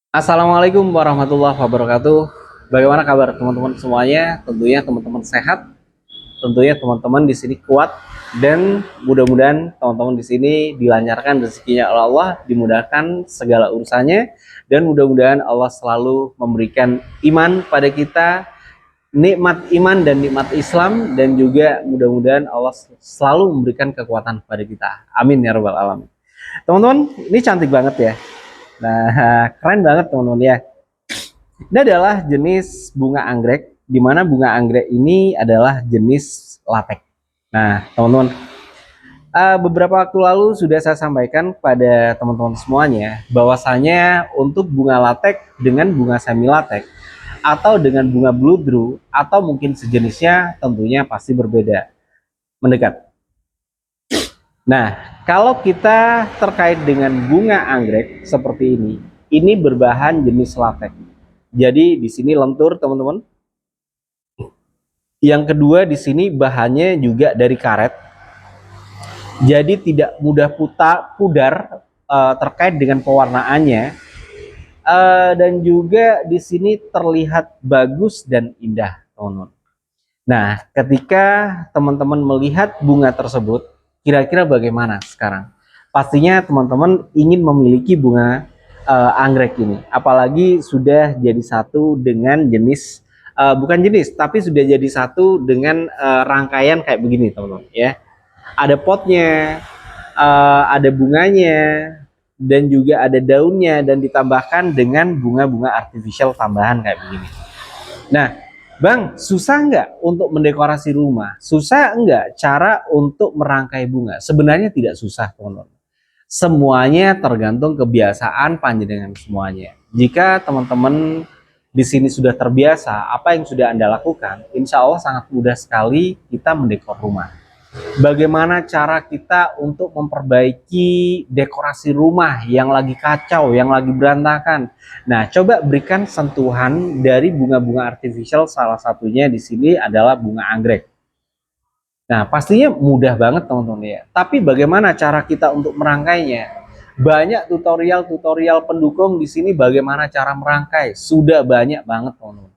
Assalamualaikum warahmatullahi wabarakatuh. Bagaimana kabar teman-teman semuanya? Tentunya teman-teman sehat, tentunya teman-teman di sini kuat dan mudah-mudahan teman-teman di sini dilancarkan rezekinya oleh Allah, dimudahkan segala urusannya dan mudah-mudahan Allah selalu memberikan iman pada kita, nikmat iman dan nikmat Islam dan juga mudah-mudahan Allah selalu memberikan kekuatan pada kita. Amin ya rabbal alamin. Teman-teman, ini cantik banget ya. Nah, keren banget teman-teman ya. Ini adalah jenis bunga anggrek, di mana bunga anggrek ini adalah jenis latek. Nah, teman-teman, beberapa waktu lalu sudah saya sampaikan pada teman-teman semuanya, bahwasanya untuk bunga latek dengan bunga semi latek, atau dengan bunga bluedru, atau mungkin sejenisnya tentunya pasti berbeda, mendekat. Nah, kalau kita terkait dengan bunga anggrek seperti ini berbahan jenis latek. Jadi di sini lentur teman-teman. Yang kedua di sini bahannya juga dari karet. Jadi tidak mudah pudar terkait dengan pewarnaannya. Dan juga di sini terlihat bagus dan indah, teman-teman. Nah, ketika teman-teman melihat bunga tersebut, kira-kira bagaimana sekarang? Pastinya teman-teman ingin memiliki bunga anggrek ini, apalagi sudah jadi satu dengan jenis bukan jenis, tapi sudah jadi satu dengan rangkaian kayak begini, teman-teman. Ya, ada potnya, ada bunganya, dan juga ada daunnya, dan ditambahkan dengan bunga-bunga artificial tambahan kayak begini. Nah, Bang, susah nggak untuk mendekorasi rumah? Susah nggak cara untuk merangkai bunga? Sebenarnya tidak susah, teman-teman. Semuanya tergantung kebiasaan panjenengan semuanya. Jika teman-teman di sini sudah terbiasa, apa yang sudah Anda lakukan, insya Allah sangat mudah sekali kita mendekor rumah. Bagaimana cara kita untuk memperbaiki dekorasi rumah yang lagi kacau, yang lagi berantakan. Nah, coba berikan sentuhan dari bunga-bunga artificial, salah satunya di sini adalah bunga anggrek. Nah, pastinya mudah banget teman-teman ya. Tapi bagaimana cara kita untuk merangkainya? Banyak tutorial-tutorial pendukung di sini bagaimana cara merangkai. Sudah banyak banget teman-teman.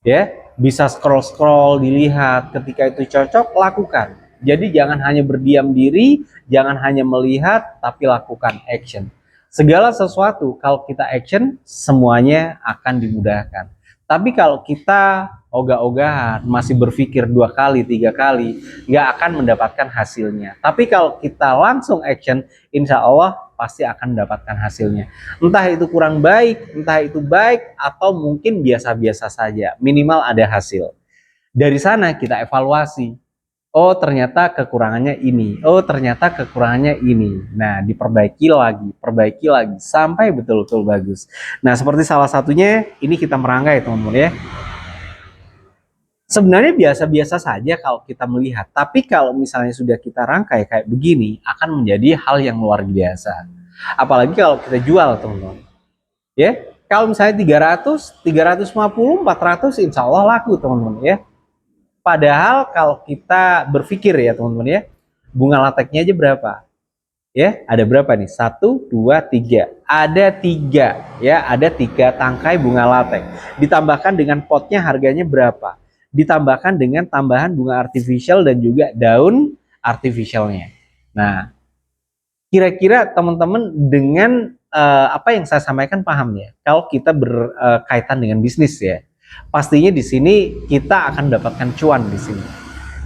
Ya, bisa scroll-scroll, dilihat, ketika itu cocok, lakukan. Jadi jangan hanya berdiam diri, jangan hanya melihat, tapi lakukan action. Segala sesuatu kalau kita action, semuanya akan dimudahkan. Tapi kalau kita ogah-ogahan, masih berpikir 2 kali, 3 kali, nggak akan mendapatkan hasilnya. Tapi kalau kita langsung action, insya Allah pasti akan mendapatkan hasilnya. Entah itu kurang baik, entah itu baik, atau mungkin biasa-biasa saja. Minimal ada hasil. Dari sana kita evaluasi. Oh, ternyata kekurangannya ini. Oh, ternyata kekurangannya ini. Nah, perbaiki lagi sampai betul-betul bagus. Nah, seperti salah satunya ini kita merangkai, teman-teman ya. Sebenarnya biasa-biasa saja kalau kita melihat, tapi kalau misalnya sudah kita rangkai kayak begini, akan menjadi hal yang luar biasa. Apalagi kalau kita jual, teman-teman. Ya, kalau misalnya 300, 350, 400, insya Allah laku, teman-teman ya. Padahal kalau kita berpikir ya teman-teman ya, bunga lateknya aja berapa? Ya, ada berapa nih? 1, 2, 3. Ada 3 ya, ada 3 tangkai bunga latek. Ditambahkan dengan potnya harganya berapa? Ditambahkan dengan tambahan bunga artificial dan juga daun artificialnya. Nah, kira-kira teman-teman dengan apa yang saya sampaikan paham ya? Kalau kita berkaitan dengan bisnis ya, pastinya di sini kita akan mendapatkan cuan di sini.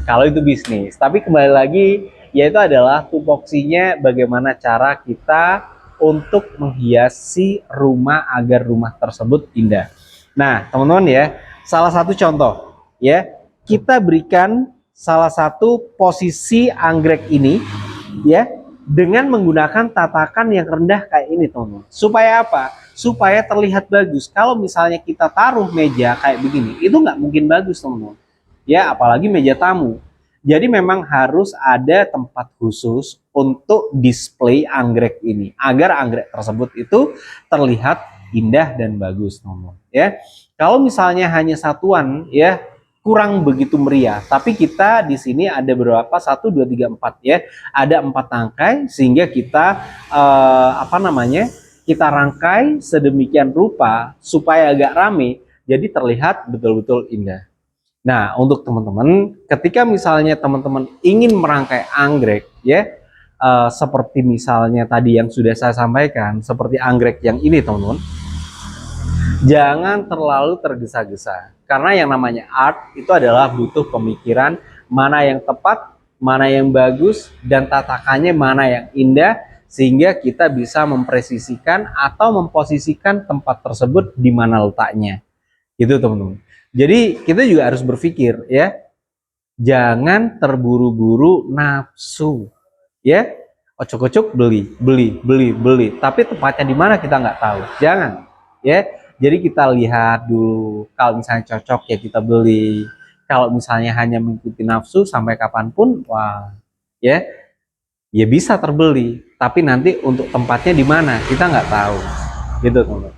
Kalau itu bisnis, tapi kembali lagi yaitu adalah tupoksinya bagaimana cara kita untuk menghiasi rumah agar rumah tersebut indah. Nah, teman-teman ya, salah satu contoh ya, kita berikan salah satu posisi anggrek ini ya dengan menggunakan tatakan yang rendah kayak ini, teman-teman. Supaya apa? Supaya terlihat bagus. Kalau misalnya kita taruh meja kayak begini, itu nggak mungkin bagus, teman-teman. Ya, apalagi meja tamu. Jadi memang harus ada tempat khusus untuk display anggrek ini, agar anggrek tersebut itu terlihat indah dan bagus, teman-teman. Ya, kalau misalnya hanya satuan, ya kurang begitu meriah. Tapi kita di sini ada berapa? 1, 2, 3, 4 ya. Ada 4 tangkai sehingga kita apa namanya? kita rangkai sedemikian rupa supaya agak rame, jadi terlihat betul-betul indah. Nah, untuk teman-teman, ketika misalnya teman-teman ingin merangkai anggrek, ya, seperti misalnya tadi yang sudah saya sampaikan, seperti anggrek yang ini, teman-teman, jangan terlalu tergesa-gesa. Karena yang namanya art itu adalah butuh pemikiran mana yang tepat, mana yang bagus, dan tatakannya mana yang indah, sehingga kita bisa mempresisikan atau memposisikan tempat tersebut di mana letaknya. Gitu teman-teman. Jadi kita juga harus berpikir ya, jangan terburu-buru nafsu. Ya, ocok-ocok beli, tapi tempatnya di mana kita nggak tahu. Jangan, ya. Jadi kita lihat dulu, kalau misalnya cocok ya kita beli. Kalau misalnya hanya mengikuti nafsu sampai kapanpun, wah, ya, ya bisa terbeli. Tapi nanti untuk tempatnya di mana kita nggak tahu, gitu teman-teman.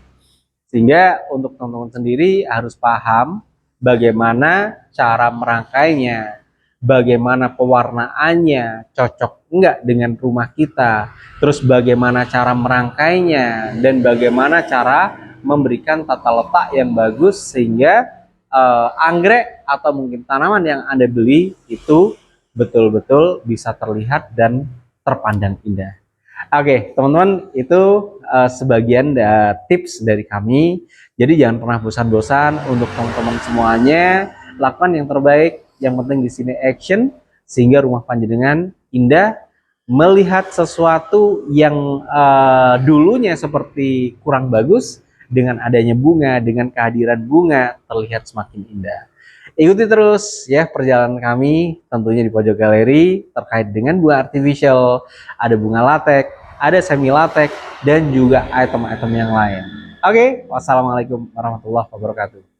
Sehingga untuk teman-teman sendiri harus paham bagaimana cara merangkainya, bagaimana pewarnaannya, cocok enggak dengan rumah kita, terus bagaimana cara merangkainya, dan bagaimana cara memberikan tata letak yang bagus sehingga anggrek atau mungkin tanaman yang Anda beli itu betul-betul bisa terlihat dan terpandang indah. Oke, teman-teman, itu sebagian tips dari kami. Jadi jangan pernah bosan-bosan untuk teman-teman semuanya, lakukan yang terbaik. Yang penting di sini action sehingga rumah panjenengan indah. Melihat sesuatu yang dulunya seperti kurang bagus, dengan adanya bunga, dengan kehadiran bunga terlihat semakin indah. Ikuti terus ya perjalanan kami tentunya di pojok galeri terkait dengan bunga artificial, ada bunga latek, ada semi latek, dan juga item-item yang lain. Oke, wassalamualaikum warahmatullahi wabarakatuh.